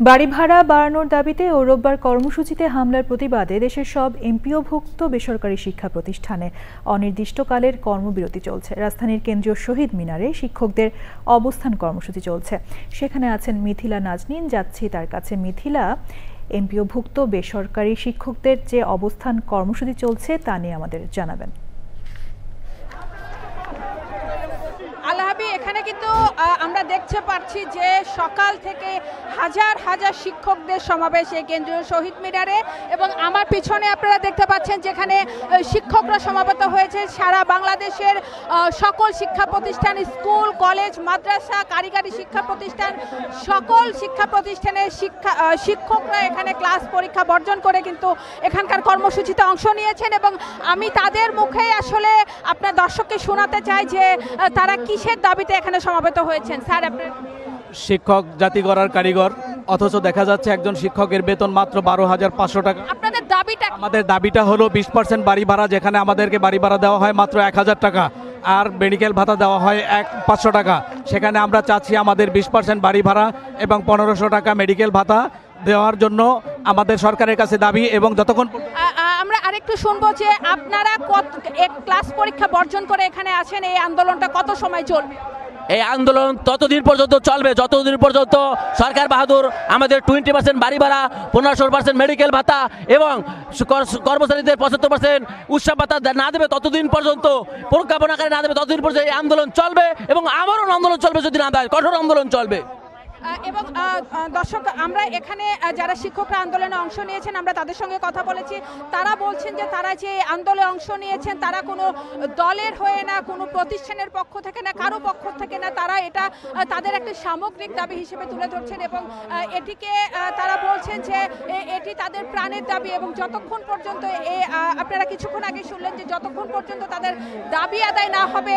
বাড়ি ভাড়া বাড়ানোর দাবিতে ও রোববার কর্মসূচিতে হামলার প্রতিবাদে দেশের সব এমপিওভুক্ত বেসরকারি শিক্ষা প্রতিষ্ঠানে অনির্দিষ্টকালের কর্মবিরতি চলছে। রাজধানীর কেন্দ্রীয় শহীদ মিনারে শিক্ষকদের অবস্থান কর্মসূচি চলছে। সেখানে আছেন মিথিলা নাজনীন। যাচ্ছি তার কাছে। মিথিলা, এমপিওভুক্ত বেসরকারি শিক্ষকদের যে অবস্থান কর্মসূচি চলছে তা নিয়ে আমাদের জানাবেন। আলাহাবি, এখানে কিন্তু আমরা দেখতে পাচ্ছি যে সকাল থেকে হাজার হাজার শিক্ষকদের সমাবেশ এই কেন্দ্রীয় শহীদ মিনারে, এবং আমার পিছনে আপনারা দেখতে পাচ্ছেন যেখানে শিক্ষকরা সমাবেত হয়েছে সারা বাংলাদেশের সকল শিক্ষা প্রতিষ্ঠান, স্কুল, কলেজ, মাদ্রাসা, কারিগরি শিক্ষা প্রতিষ্ঠান, সকল শিক্ষা প্রতিষ্ঠানের শিক্ষকরা এখানে ক্লাস পরীক্ষা বর্জন করে কিন্তু এখানকার কর্মসূচিতে অংশ নিয়েছেন। এবং আমি তাদের মুখে আসলে আপনার দর্শককে শোনাতে চাই যে তারা কিসের দাবিতে এখানে সমবেত হয়েছেন। স্যার, আপনি শিক্ষক জাতি গড়ার কারিগর, অথচ দেখা যাচ্ছে একজন শিক্ষকের বেতন মাত্র 12,500 টাকা। আপনাদের দাবিটা? আমাদের দাবিটা হলো 20% বাড়ি ভাড়া, যেখানে আমাদেরকে বাড়ি ভাড়া দেওয়া হয় মাত্র 1,000 টাকা, আর মেডিকেল ভাতা দেওয়া হয় 500 টাকা। সেখানে আমরা চাচ্ছি আমাদের 20% বাড়ি ভাড়া এবং 1500 টাকা মেডিকেল ভাতা দেওয়ার জন্য আমাদের সরকারের কাছে দাবি। এবং যতক্ষণ আমরা আরেকটু শুনবো যে আপনারা ক্লাস পরীক্ষা বর্জন করে এখানে আছেন, এই আন্দোলনটা কত সময় চলবে? এই আন্দোলন ততদিন পর্যন্ত চলবে যতদিন পর্যন্ত সরকার বাহাদুর আমাদের 20% বাড়ি ভাড়া, 1500% মেডিকেল ভাতা এবং কর্মচারীদের 75% উৎসব ভাতা না দেবে, ততদিন পর্যন্ত প্রজ্ঞাপনাকারে না দেবে, ততদিন পর্যন্ত এই আন্দোলন চলবে। এবং আমারও আন্দোলন চলবে, যদি না দেয় কঠোর আন্দোলন চলবে। এবং দর্শক, আমরা এখানে যারা শিক্ষকরা আন্দোলনে অংশ নিয়েছেন আমরা তাদের সঙ্গে কথা বলেছি। তারা বলছেন যে তারা যে আন্দোলনে অংশ নিয়েছেন তারা কোনো দলের হয়ে না, কোনো প্রতিষ্ঠানের পক্ষ থেকে না, কারো পক্ষ থেকে না, তারা এটা তাদের একটা সামগ্রিক দাবি হিসেবে তুলে ধরছেন। এবং এটিকে তারা বলছেন যে এটি তাদের প্রাণের দাবি। এবং যতক্ষণ পর্যন্ত আপনারা কিছুক্ষণ আগে শুনলেন যে যতক্ষণ পর্যন্ত তাদের দাবি আদায় না হবে,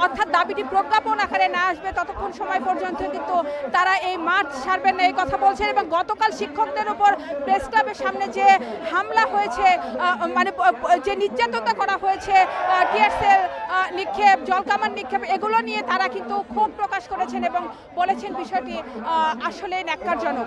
অর্থাৎ দাবিটি প্রজ্ঞাপন আকারে না আসবে, ততক্ষণ সময় পর্যন্ত কিন্তু তারা এই মাঠ ছাড়বেন না, এই কথা বলছেন। এবং গতকাল শিক্ষকদের উপর প্রেস ক্লাবের সামনে যে হামলা হয়েছে, মানে যে নির্যাতনতা করা হয়েছে, টিয়ার সেল নিক্ষেপ, জলকামান নিক্ষেপ, এগুলো নিয়ে তারা কিন্তু ক্ষোভ প্রকাশ করেছেন এবং বলেছেন বিষয়টি আসলে ন্যাক্কারজনক।